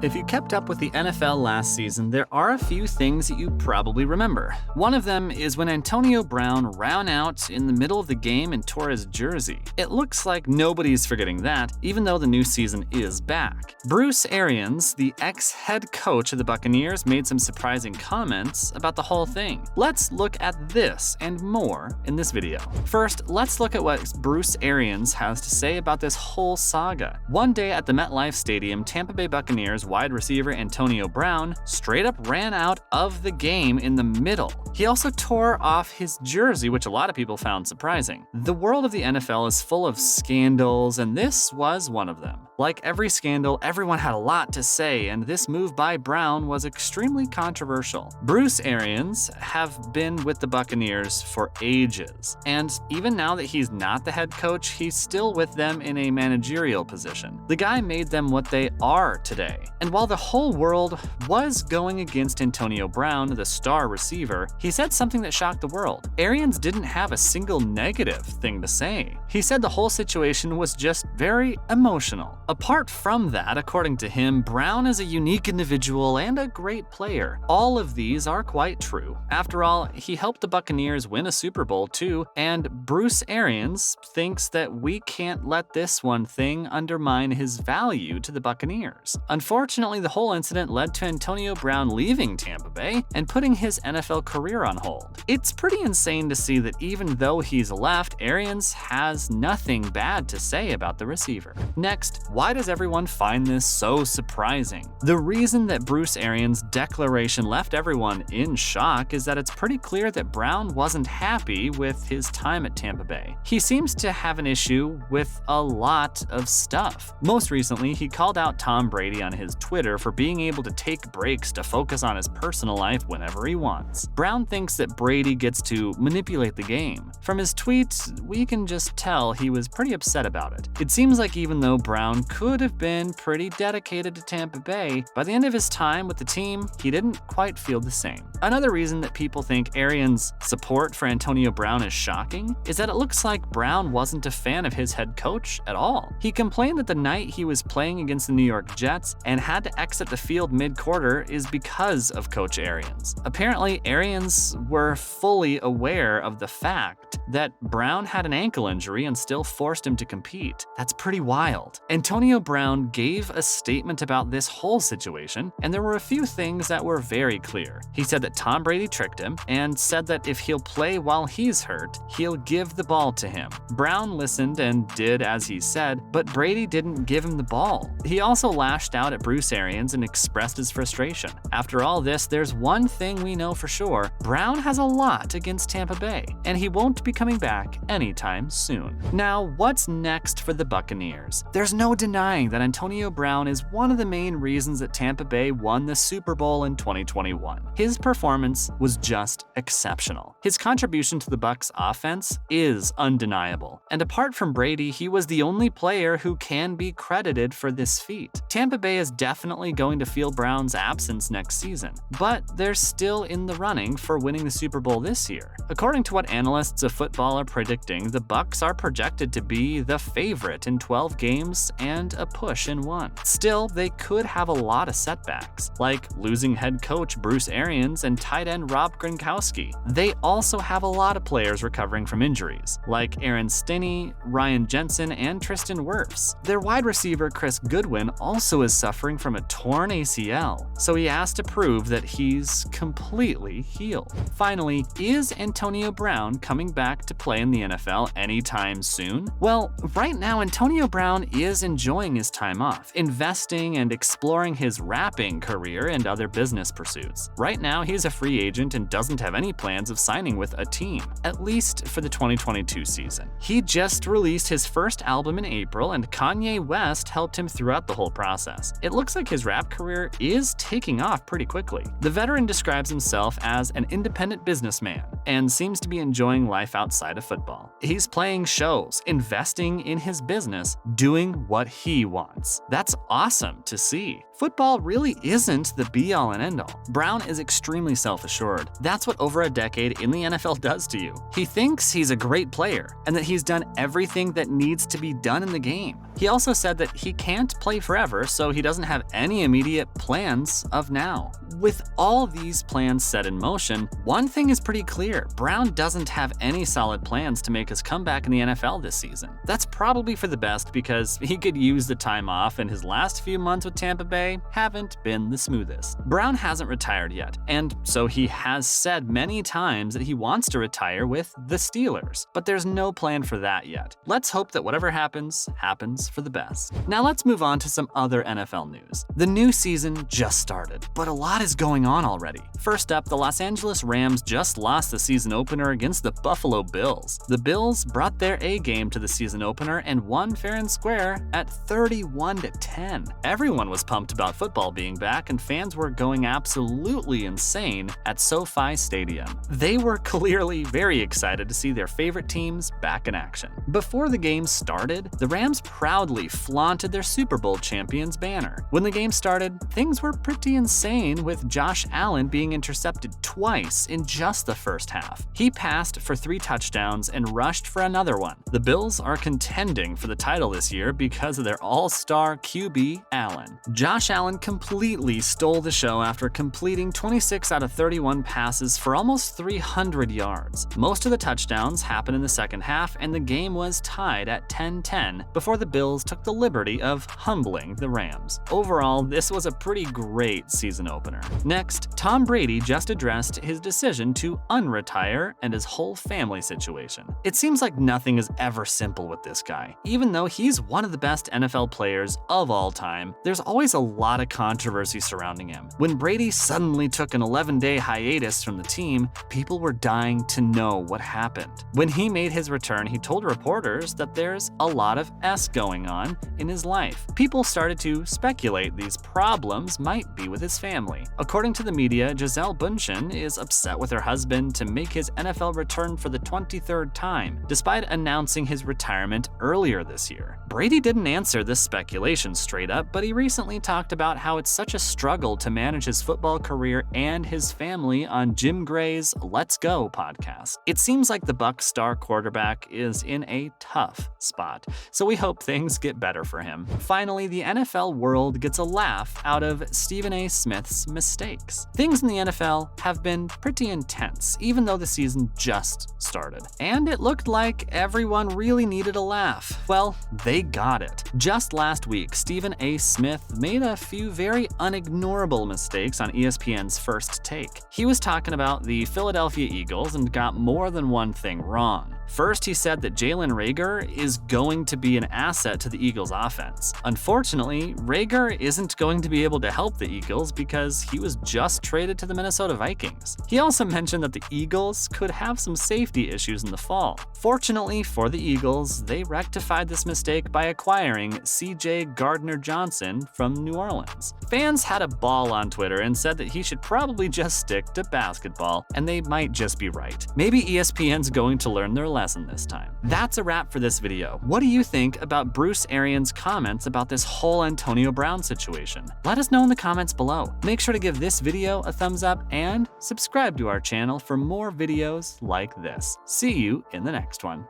If you kept up with the NFL last season, there are a few things that you probably remember. One of them is when Antonio Brown ran out in the middle of the game and tore his jersey. It looks like nobody's forgetting that, even though the new season is back. Bruce Arians, the ex-head coach of the Buccaneers, made some surprising comments about the whole thing. Let's look at this and more in this video. First, let's look at what Bruce Arians has to say about this whole saga. One day at the MetLife Stadium, Tampa Bay Buccaneers wide receiver Antonio Brown straight up ran out of the game in the middle. He also tore off his jersey, which a lot of people found surprising. The world of the NFL is full of scandals, and this was one of them. Like every scandal, everyone had a lot to say, and this move by Brown was extremely controversial. Bruce Arians have been with the Buccaneers for ages, and even now that he's not the head coach, he's still with them in a managerial position. The guy made them what they are today. And while the whole world was going against Antonio Brown, the star receiver, he said something that shocked the world. Arians didn't have a single negative thing to say. He said the whole situation was just very emotional. Apart from that, according to him, Brown is a unique individual and a great player. All of these are quite true. After all, he helped the Buccaneers win a Super Bowl too, and Bruce Arians thinks that we can't let this one thing undermine his value to the Buccaneers. Unfortunately, the whole incident led to Antonio Brown leaving Tampa Bay and putting his NFL career on hold. It's pretty insane to see that even though he's left, Arians has nothing bad to say about the receiver. Next, why does everyone find this so surprising? The reason that Bruce Arians' declaration left everyone in shock is that it's pretty clear that Brown wasn't happy with his time at Tampa Bay. He seems to have an issue with a lot of stuff. Most recently, he called out Tom Brady on his Twitter for being able to take breaks to focus on his personal life whenever he wants. Brown thinks that Brady gets to manipulate the game. From his tweets, we can just tell he was pretty upset about it. It seems like even though Brown could have been pretty dedicated to Tampa Bay, by the end of his time with the team, he didn't quite feel the same. Another reason that people think Arians' support for Antonio Brown is shocking is that it looks like Brown wasn't a fan of his head coach at all. He complained that the night he was playing against the New York Jets and had to exit the field mid-quarter is because of Coach Arians. Apparently, Arians were fully aware of the fact that Brown had an ankle injury and still forced him to compete. That's pretty wild. Antonio Brown gave a statement about this whole situation, and there were a few things that were very clear. He said that Tom Brady tricked him and said that if he'll play while he's hurt, he'll give the ball to him. Brown listened and did as he said, but Brady didn't give him the ball. He also lashed out at Bruce Arians and expressed his frustration. After all this, there's one thing we know for sure. Brown has a lot against Tampa Bay, and he won't be coming back anytime soon. Now, what's next for the Buccaneers? There's no denying that Antonio Brown is one of the main reasons that Tampa Bay won the Super Bowl in 2021. His performance was just exceptional. His contribution to the Bucs offense is undeniable. And apart from Brady, he was the only player who can be credited for this feat. Tampa Bay is definitely going to feel Brown's absence next season, but they're still in the running for winning the Super Bowl this year. According to what analysts of football are predicting, the Bucs are projected to be the favorite in 12 games and a push in one. Still, they could have a lot of setbacks, like losing head coach Bruce Arians and tight end Rob Gronkowski. They also have a lot of players recovering from injuries, like Aaron Stinney, Ryan Jensen, and Tristan Wirfs. Their wide receiver Chris Goodwin also is suffering from a torn ACL, so he has to prove that he's completely healed. Finally, is Antonio Brown coming back to play in the NFL anytime soon? Well, right now Antonio Brown is enjoying his time off, investing and exploring his rapping career and other business pursuits. Right now, he's a free agent and doesn't have any plans of signing with a team, at least for the 2022 season. He just released his first album in April, and Kanye West helped him throughout the whole process. It looks like his rap career is taking off pretty quickly. The veteran describes himself as an independent businessman and seems to be enjoying life outside of football. He's playing shows, investing in his business, doing what he wants. That's awesome to see. football really isn't the be-all and end-all. Brown is extremely self-assured. That's what over a decade in the NFL does to you. He thinks he's a great player and that he's done everything that needs to be done in the game. He also said that he can't play forever, so he doesn't have any immediate plans of now. With all these plans set in motion, one thing is pretty clear: Brown doesn't have any solid plans to make his comeback in the NFL this season. That's probably for the best because he could use the time off, and his last few months with Tampa Bay haven't been the smoothest. Brown hasn't retired yet, and so he has said many times that he wants to retire with the Steelers, but there's no plan for that yet. Let's hope that whatever happens, happens for the best. Now let's move on to some other NFL news. The new season just started, but a lot is going on already. First up, the Los Angeles Rams just lost the season opener against the Buffalo Bills. The Bills brought their A game to the season opener and won fair and square at 31-10. Everyone was pumped about football being back, and fans were going absolutely insane at SoFi Stadium. They were clearly very excited to see their favorite teams back in action. Before the game started, the Rams proudly flaunted their Super Bowl champions banner. When the game started, things were pretty insane, with Josh Allen being intercepted twice in just the first half. He passed for 3 touchdowns and rushed for another one. The Bills are contending for the title this year because of their all-star QB, Allen. Josh Allen completely stole the show after completing 26 out of 31 passes for almost 300 yards. Most of the touchdowns happened in the second half, and the game was tied at 10-10 before the Bills took the liberty of humbling the Rams. Overall, this was a pretty great season opener. Next, Tom Brady just addressed his decision to unretire and his whole family situation. It seems like nothing is ever simple with this guy. Even though he's one of the best NFL players of all time, there's always a lot of controversy surrounding him. When Brady suddenly took an 11-day hiatus from the team, people were dying to know what happened. When he made his return, he told reporters that there's a lot of S going on in his life. People started to speculate these problems might be with his family. According to the media, Gisele Bündchen is upset with her husband to make his NFL return for the 23rd time, despite announcing his retirement earlier this year. Brady didn't answer this speculation straight up, but he recently talked about how it's such a struggle to manage his football career and his family on Jim Gray's Let's Go podcast. It seems like the Bucs star quarterback is in a tough spot, so we hope things get better for him. Finally, the NFL world gets a laugh out of Stephen A. Smith's mistakes. Things in the NFL have been pretty intense, even though the season just started. And it looked like everyone really needed a laugh. Well, they got it. Just last week, Stephen A. Smith made a few very unignorable mistakes on ESPN's First Take. He was talking about the Philadelphia Eagles and got more than one thing wrong. First, he said that Jalen Reagor is going to be an asset to the Eagles' offense. Unfortunately, Reagor isn't going to be able to help the Eagles because he was just traded to the Minnesota Vikings. He also mentioned that the Eagles could have some safety issues in the fall. Fortunately for the Eagles, they rectified this mistake by acquiring C.J. Gardner-Johnson from New Orleans. Fans had a ball on Twitter and said that he should probably just stick to basketball, and they might just be right. Maybe ESPN's going to learn their lesson this time. That's a wrap for this video. What do you think about Bruce Arians' comments about this whole Antonio Brown situation? Let us know in the comments below. Make sure to give this video a thumbs up and subscribe to our channel for more videos like this. See you in the next one.